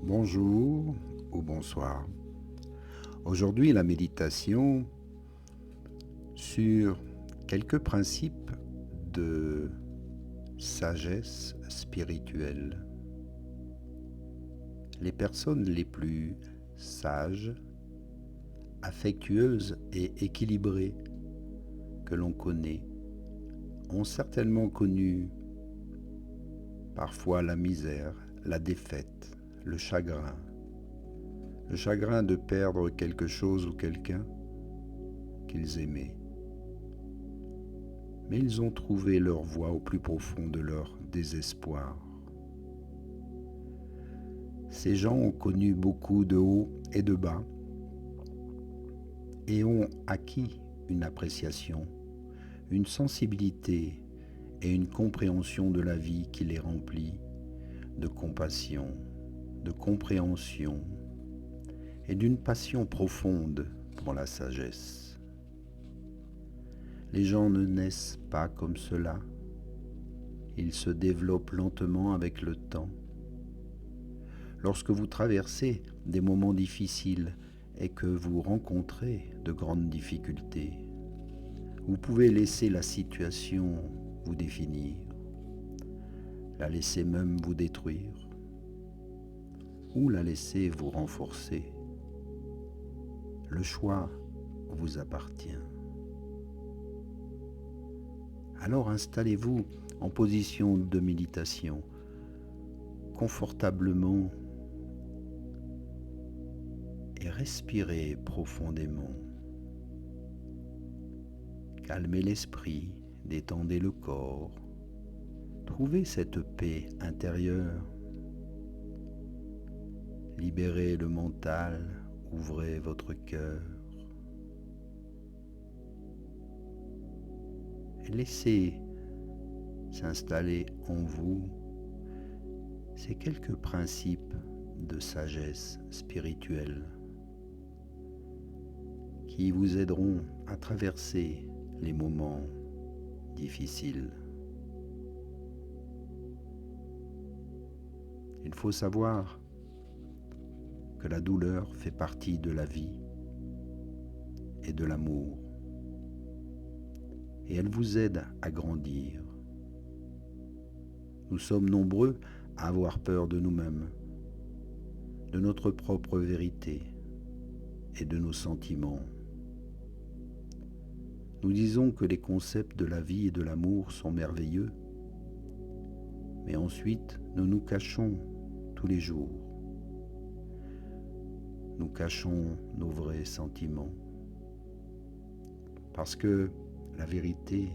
Bonjour ou bonsoir. Aujourd'hui, la méditation sur quelques principes de sagesse spirituelle. Les personnes les plus sages, affectueuses et équilibrées que l'on connaît ont certainement connu parfois la misère, la défaite, le chagrin de perdre quelque chose ou quelqu'un qu'ils aimaient. Mais ils ont trouvé leur voie au plus profond de leur désespoir. Ces gens ont connu beaucoup de hauts et de bas et ont acquis une appréciation, une sensibilité et une compréhension de la vie qui les remplit de compassion, de compréhension et d'une passion profonde pour la sagesse. Les gens ne naissent pas comme cela, ils se développent lentement avec le temps. Lorsque vous traversez des moments difficiles et que vous rencontrez de grandes difficultés, vous pouvez laisser la situation vous définir, la laisser même vous détruire, ou la laisser vous renforcer. Le choix vous appartient. Alors installez-vous en position de méditation, confortablement, et respirez profondément. Calmez l'esprit, détendez le corps, trouvez cette paix intérieure. Libérez le mental, ouvrez votre cœur. Et laissez s'installer en vous ces quelques principes de sagesse spirituelle qui vous aideront à traverser les moments difficiles. Il faut savoir que la douleur fait partie de la vie et de l'amour, et elle vous aide à grandir. Nous sommes nombreux à avoir peur de nous-mêmes, de notre propre vérité et de nos sentiments. Nous disons que les concepts de la vie et de l'amour sont merveilleux, mais ensuite nous nous cachons tous les jours. Nous cachons nos vrais sentiments, parce que la vérité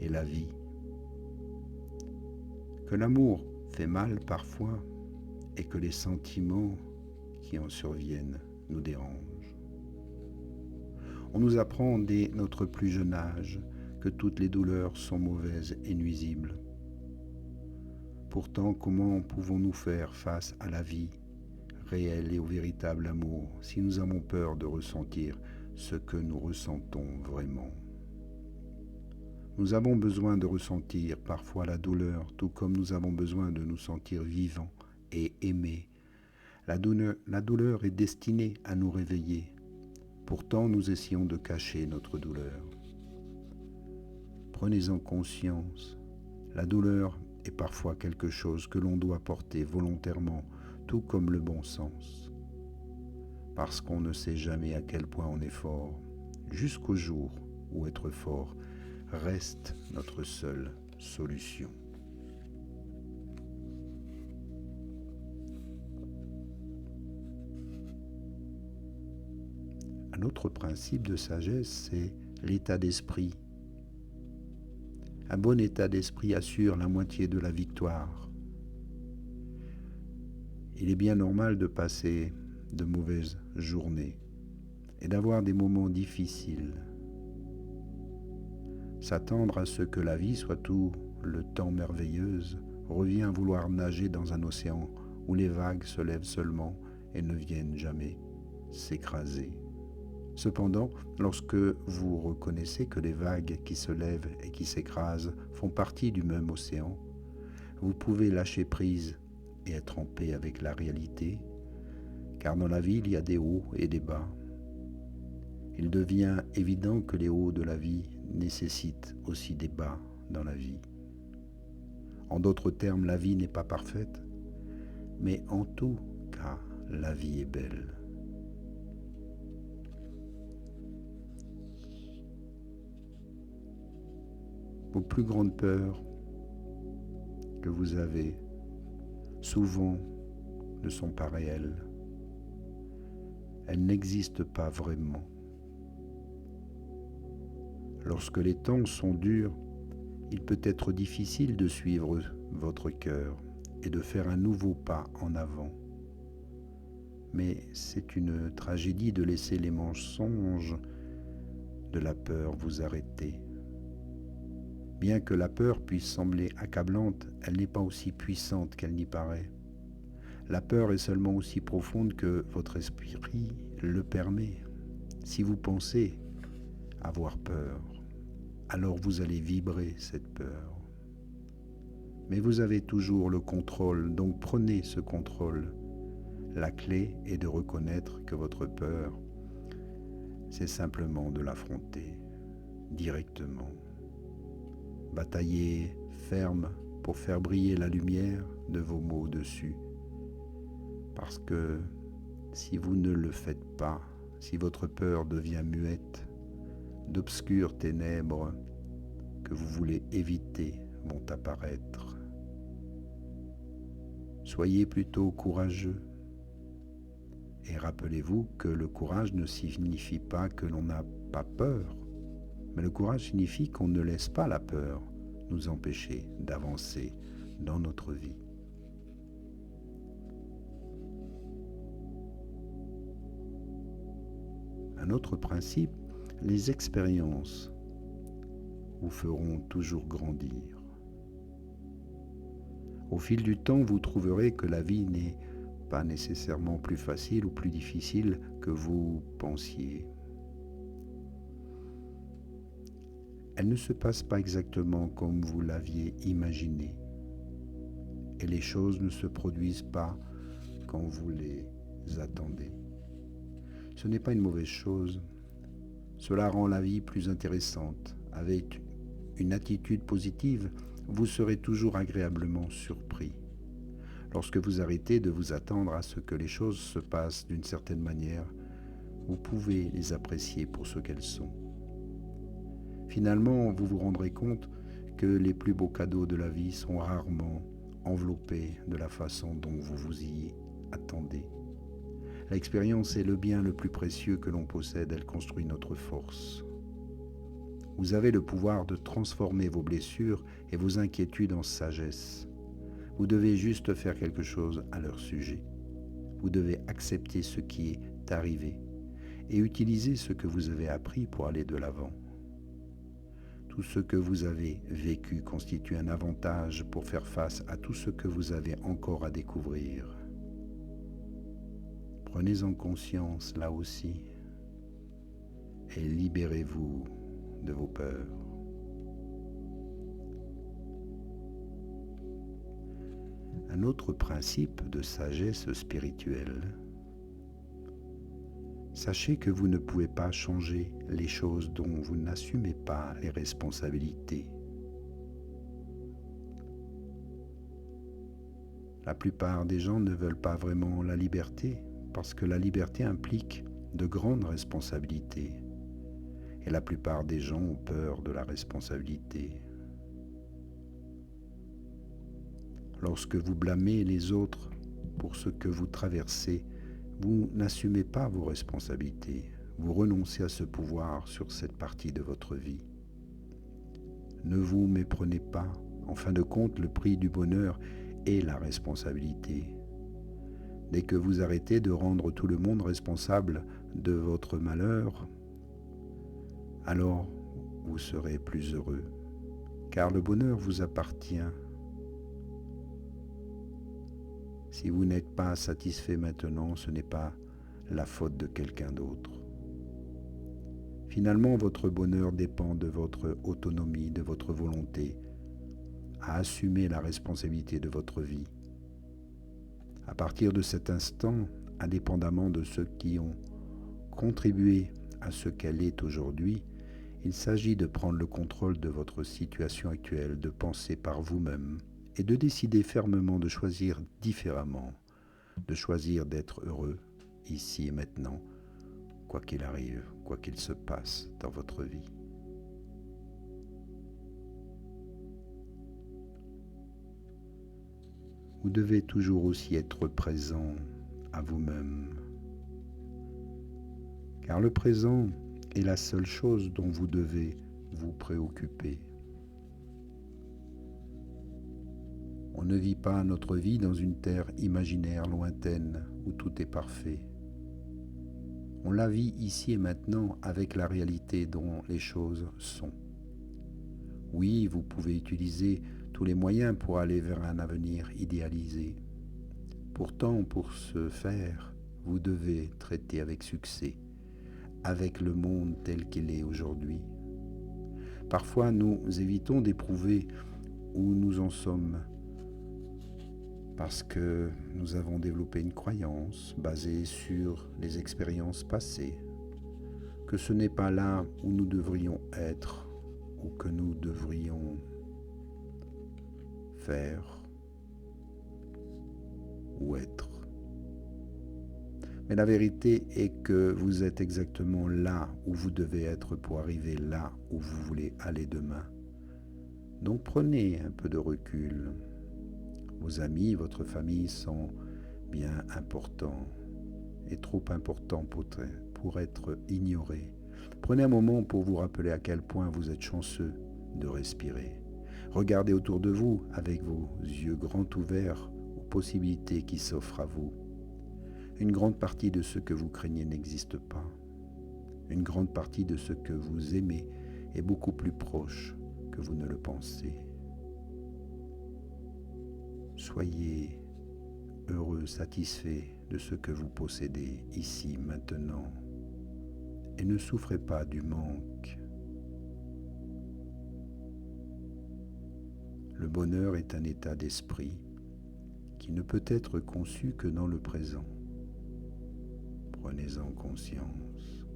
est la vie. Que l'amour fait mal parfois et que les sentiments qui en surviennent nous dérangent. On nous apprend dès notre plus jeune âge que toutes les douleurs sont mauvaises et nuisibles. Pourtant, comment pouvons-nous faire face à la vie réelle et au véritable amour si nous avons peur de ressentir ce que nous ressentons vraiment? Nous avons besoin de ressentir parfois la douleur, tout comme nous avons besoin de nous sentir vivants et aimés. La douleur est destinée à nous réveiller. Pourtant, nous essayons de cacher notre douleur. Prenez-en conscience. La douleur est parfois quelque chose que l'on doit porter volontairement, tout comme le bon sens. Parce qu'on ne sait jamais à quel point on est fort, jusqu'au jour où être fort reste notre seule solution. Un autre principe de sagesse, c'est l'état d'esprit. Un bon état d'esprit assure la moitié de la victoire. Il est bien normal de passer de mauvaises journées et d'avoir des moments difficiles. S'attendre à ce que la vie soit tout le temps merveilleuse revient à vouloir nager dans un océan où les vagues se lèvent seulement et ne viennent jamais s'écraser. Cependant, lorsque vous reconnaissez que les vagues qui se lèvent et qui s'écrasent font partie du même océan, vous pouvez lâcher prise et être en paix avec la réalité, car dans la vie il y a des hauts et des bas. Il devient évident que les hauts de la vie nécessitent aussi des bas dans la vie. En d'autres termes, la vie n'est pas parfaite, mais en tout cas, la vie est belle. Vos plus grandes peurs que vous avez souvent ne sont pas réelles. Elles n'existent pas vraiment. Lorsque les temps sont durs, il peut être difficile de suivre votre cœur et de faire un nouveau pas en avant. Mais c'est une tragédie de laisser les mensonges de la peur vous arrêter. Bien que la peur puisse sembler accablante, elle n'est pas aussi puissante qu'elle n'y paraît. La peur est seulement aussi profonde que votre esprit le permet. Si vous pensez avoir peur, alors vous allez vibrer cette peur. Mais vous avez toujours le contrôle, donc prenez ce contrôle. La clé est de reconnaître que votre peur, c'est simplement de l'affronter directement. Bataillez ferme pour faire briller la lumière de vos mots dessus. Parce que si vous ne le faites pas, si votre peur devient muette, d'obscures ténèbres que vous voulez éviter vont apparaître. Soyez plutôt courageux et rappelez-vous que le courage ne signifie pas que l'on n'a pas peur, mais le courage signifie qu'on ne laisse pas la peur nous empêcher d'avancer dans notre vie. Un autre principe, les expériences vous feront toujours grandir. Au fil du temps, vous trouverez que la vie n'est pas nécessairement plus facile ou plus difficile que vous pensiez. Elle ne se passe pas exactement comme vous l'aviez imaginé. Et les choses ne se produisent pas quand vous les attendez. Ce n'est pas une mauvaise chose. Cela rend la vie plus intéressante. Avec une attitude positive, vous serez toujours agréablement surpris. Lorsque vous arrêtez de vous attendre à ce que les choses se passent d'une certaine manière, vous pouvez les apprécier pour ce qu'elles sont. Finalement, vous vous rendrez compte que les plus beaux cadeaux de la vie sont rarement enveloppés de la façon dont vous vous y attendez. L'expérience est le bien le plus précieux que l'on possède, elle construit notre force. Vous avez le pouvoir de transformer vos blessures et vos inquiétudes en sagesse. Vous devez juste faire quelque chose à leur sujet. Vous devez accepter ce qui est arrivé et utiliser ce que vous avez appris pour aller de l'avant. Tout ce que vous avez vécu constitue un avantage pour faire face à tout ce que vous avez encore à découvrir. Prenez-en conscience là aussi et libérez-vous de vos peurs. Un autre principe de sagesse spirituelle. Sachez que vous ne pouvez pas changer les choses dont vous n'assumez pas les responsabilités. La plupart des gens ne veulent pas vraiment la liberté parce que la liberté implique de grandes responsabilités. Et la plupart des gens ont peur de la responsabilité. Lorsque vous blâmez les autres pour ce que vous traversez, vous n'assumez pas vos responsabilités. Vous renoncez à ce pouvoir sur cette partie de votre vie. Ne vous méprenez pas. En fin de compte, le prix du bonheur est la responsabilité. Dès que vous arrêtez de rendre tout le monde responsable de votre malheur, alors vous serez plus heureux, car le bonheur vous appartient. Si vous n'êtes pas satisfait maintenant, ce n'est pas la faute de quelqu'un d'autre. Finalement, votre bonheur dépend de votre autonomie, de votre volonté à assumer la responsabilité de votre vie. À partir de cet instant, indépendamment de ceux qui ont contribué à ce qu'elle est aujourd'hui, il s'agit de prendre le contrôle de votre situation actuelle, de penser par vous-même et de décider fermement de choisir différemment, de choisir d'être heureux ici et maintenant, quoi qu'il arrive, quoi qu'il se passe dans votre vie. Vous devez toujours aussi être présent à vous-même, car le présent est la seule chose dont vous devez vous préoccuper. On ne vit pas notre vie dans une terre imaginaire lointaine où tout est parfait. On la vit ici et maintenant avec la réalité dont les choses sont. Oui, vous pouvez utiliser tous les moyens pour aller vers un avenir idéalisé. Pourtant, pour ce faire, vous devez traiter avec succès avec le monde tel qu'il est aujourd'hui. Parfois, nous évitons d'éprouver où nous en sommes parce que nous avons développé une croyance basée sur les expériences passées, que ce n'est pas là où nous devrions être ou que nous devrions faire ou être. Mais la vérité est que vous êtes exactement là où vous devez être pour arriver là où vous voulez aller demain. Donc prenez un peu de recul. Vos amis, votre famille sont bien importants et trop importants pour être ignorés. Prenez un moment pour vous rappeler à quel point vous êtes chanceux de respirer. Regardez autour de vous avec vos yeux grands ouverts aux possibilités qui s'offrent à vous. Une grande partie de ce que vous craignez n'existe pas. Une grande partie de ce que vous aimez est beaucoup plus proche que vous ne le pensez. Soyez heureux, satisfait de ce que vous possédez ici, maintenant, et ne souffrez pas du manque. Le bonheur est un état d'esprit qui ne peut être conçu que dans le présent. Prenez-en conscience.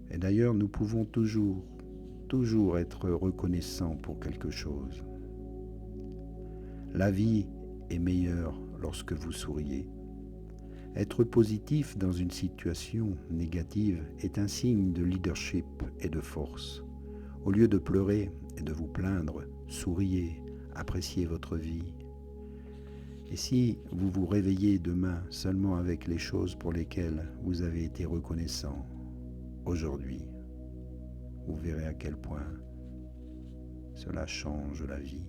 Et d'ailleurs, nous pouvons toujours être reconnaissants pour quelque chose. La vie est meilleure lorsque vous souriez. Être positif dans une situation négative est un signe de leadership et de force. Au lieu de pleurer et de vous plaindre, souriez, appréciez votre vie. Et si vous vous réveillez demain seulement avec les choses pour lesquelles vous avez été reconnaissant aujourd'hui, vous verrez à quel point cela change la vie.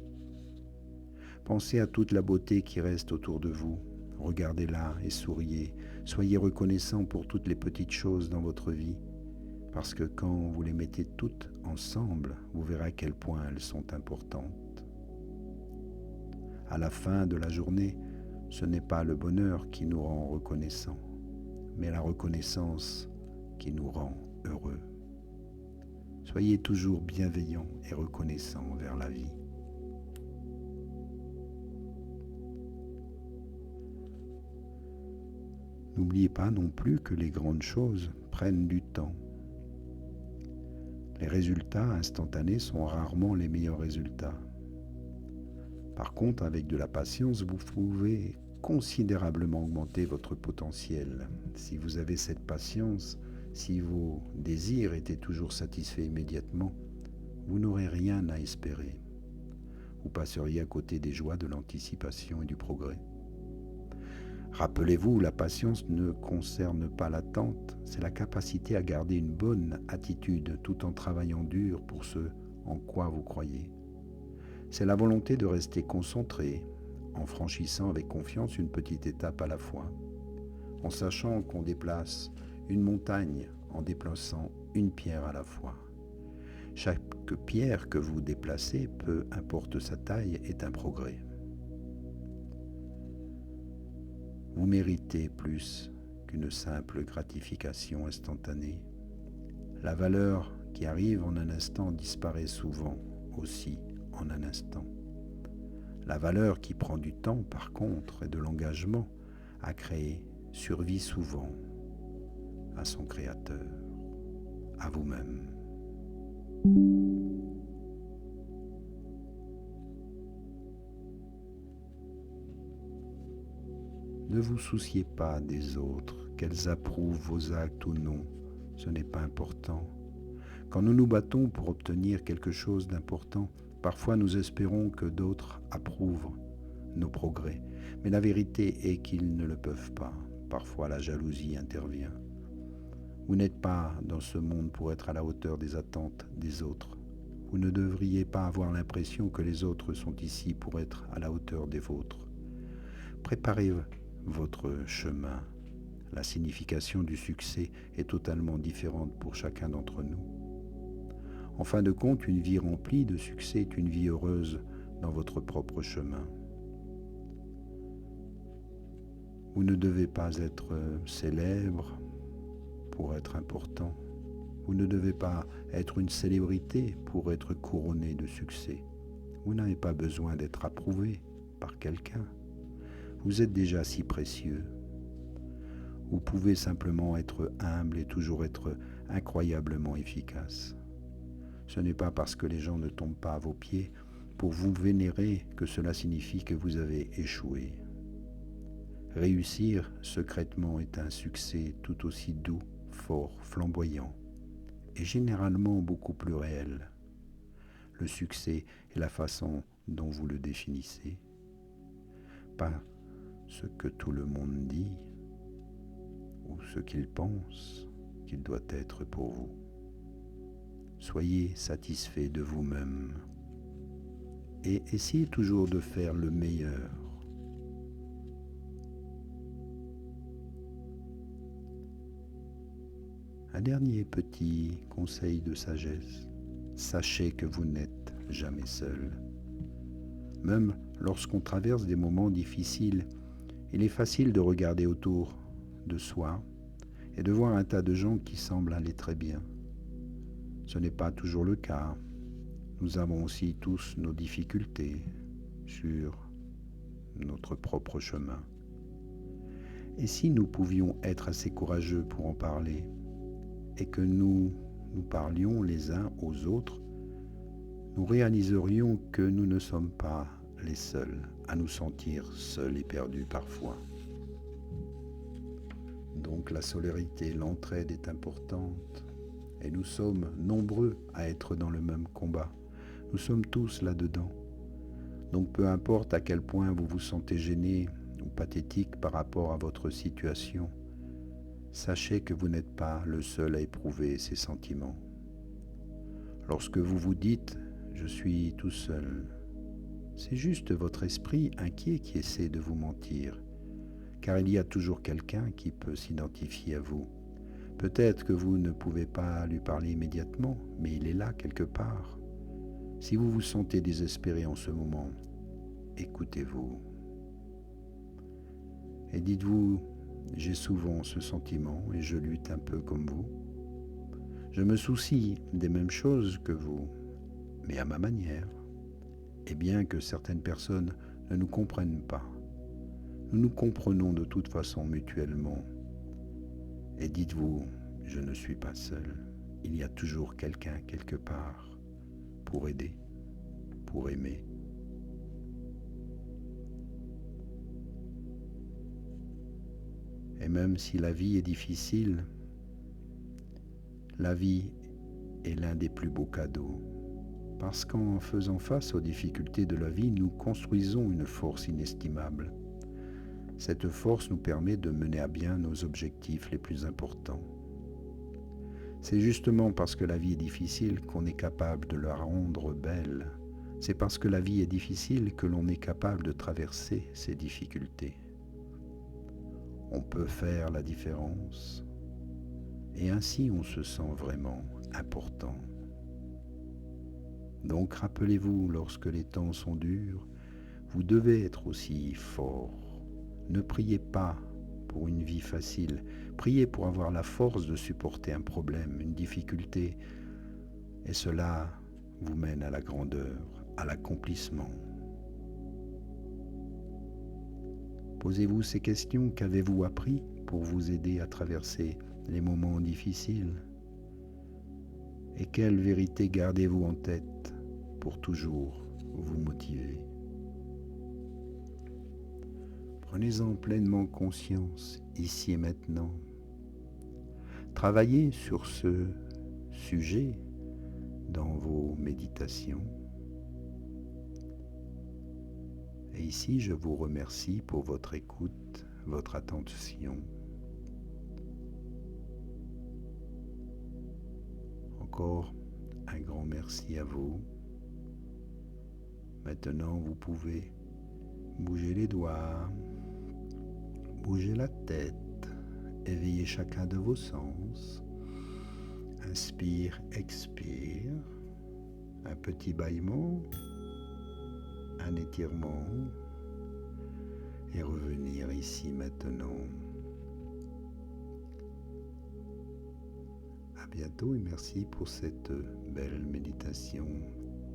Pensez à toute la beauté qui reste autour de vous. Regardez-la et souriez. Soyez reconnaissant pour toutes les petites choses dans votre vie, parce que quand vous les mettez toutes ensemble, vous verrez à quel point elles sont importantes. À la fin de la journée, ce n'est pas le bonheur qui nous rend reconnaissants, mais la reconnaissance qui nous rend heureux. Soyez toujours bienveillants et reconnaissants envers la vie. N'oubliez pas non plus que les grandes choses prennent du temps. Les résultats instantanés sont rarement les meilleurs résultats. Par contre, avec de la patience, vous pouvez considérablement augmenter votre potentiel. Si vous avez cette patience, si vos désirs étaient toujours satisfaits immédiatement, vous n'aurez rien à espérer. Vous passeriez à côté des joies de l'anticipation et du progrès. Rappelez-vous, la patience ne concerne pas l'attente, c'est la capacité à garder une bonne attitude tout en travaillant dur pour ce en quoi vous croyez. C'est la volonté de rester concentré, en franchissant avec confiance une petite étape à la fois, en sachant qu'on déplace une montagne en déplaçant une pierre à la fois. Chaque pierre que vous déplacez, peu importe sa taille, est un progrès. Vous méritez plus qu'une simple gratification instantanée. La valeur qui arrive en un instant disparaît souvent aussi en un instant. La valeur qui prend du temps, par contre, et de l'engagement à créer, survit souvent à son créateur, à vous-même. Ne vous souciez pas des autres, qu'elles approuvent vos actes ou non, ce n'est pas important. Quand nous nous battons pour obtenir quelque chose d'important, parfois nous espérons que d'autres approuvent nos progrès, mais la vérité est qu'ils ne le peuvent pas. Parfois la jalousie intervient. Vous n'êtes pas dans ce monde pour être à la hauteur des attentes des autres. Vous ne devriez pas avoir l'impression que les autres sont ici pour être à la hauteur des vôtres. Préparez votre chemin. La signification du succès est totalement différente pour chacun d'entre nous. En fin de compte, une vie remplie de succès est une vie heureuse dans votre propre chemin. Vous ne devez pas être célèbre pour être important. Vous ne devez pas être une célébrité pour être couronné de succès. Vous n'avez pas besoin d'être approuvé par quelqu'un. Vous êtes déjà si précieux. Vous pouvez simplement être humble et toujours être incroyablement efficace. Ce n'est pas parce que les gens ne tombent pas à vos pieds pour vous vénérer que cela signifie que vous avez échoué. Réussir secrètement est un succès tout aussi doux, fort, flamboyant et généralement beaucoup plus réel. Le succès est la façon dont vous le définissez, pas ce que tout le monde dit ou ce qu'il pense qu'il doit être pour vous. Soyez satisfait de vous-même et essayez toujours de faire le meilleur. Un dernier petit conseil de sagesse, sachez que vous n'êtes jamais seul. Même lorsqu'on traverse des moments difficiles, il est facile de regarder autour de soi et de voir un tas de gens qui semblent aller très bien. Ce n'est pas toujours le cas. Nous avons aussi tous nos difficultés sur notre propre chemin. Et si nous pouvions être assez courageux pour en parler et que nous parlions les uns aux autres, nous réaliserions que nous ne sommes pas les seuls à nous sentir seuls et perdus parfois. Donc la solidarité, l'entraide est importante et nous sommes nombreux à être dans le même combat. Nous sommes tous là-dedans. Donc peu importe à quel point vous vous sentez gêné ou pathétique par rapport à votre situation, sachez que vous n'êtes pas le seul à éprouver ces sentiments. Lorsque vous vous dites « je suis tout seul », c'est juste votre esprit inquiet qui essaie de vous mentir, car il y a toujours quelqu'un qui peut s'identifier à vous. Peut-être que vous ne pouvez pas lui parler immédiatement, mais il est là quelque part. Si vous vous sentez désespéré en ce moment, écoutez-vous. Et dites-vous, j'ai souvent ce sentiment et je lutte un peu comme vous. Je me soucie des mêmes choses que vous, mais à ma manière. Et bien que certaines personnes ne nous comprennent pas, nous nous comprenons de toute façon mutuellement. Et dites-vous, je ne suis pas seul. Il y a toujours quelqu'un quelque part pour aider, pour aimer. Et même si la vie est difficile, la vie est l'un des plus beaux cadeaux. Parce qu'en faisant face aux difficultés de la vie, nous construisons une force inestimable. Cette force nous permet de mener à bien nos objectifs les plus importants. C'est justement parce que la vie est difficile qu'on est capable de la rendre belle. C'est parce que la vie est difficile que l'on est capable de traverser ces difficultés. On peut faire la différence et ainsi on se sent vraiment important. Donc rappelez-vous, lorsque les temps sont durs, vous devez être aussi fort. Ne priez pas pour une vie facile, priez pour avoir la force de supporter un problème, une difficulté, et cela vous mène à la grandeur, à l'accomplissement. Posez-vous ces questions. Qu'avez-vous appris pour vous aider à traverser les moments difficiles? Et quelle vérité gardez-vous en tête pour toujours vous motiver? Prenez-en pleinement conscience ici et maintenant. Travaillez sur ce sujet dans vos méditations. Et ici, je vous remercie pour votre écoute, votre attention. Encore un grand merci à vous. Maintenant, vous pouvez bouger les doigts, bouger la tête, éveiller chacun de vos sens. Inspire, expire, un petit bâillement, un étirement, et revenir ici maintenant. À bientôt et merci pour cette belle méditation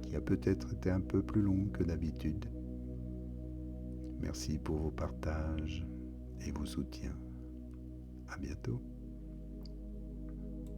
qui a peut-être été un peu plus longue que d'habitude. Merci pour vos partages et vos soutiens. À bientôt.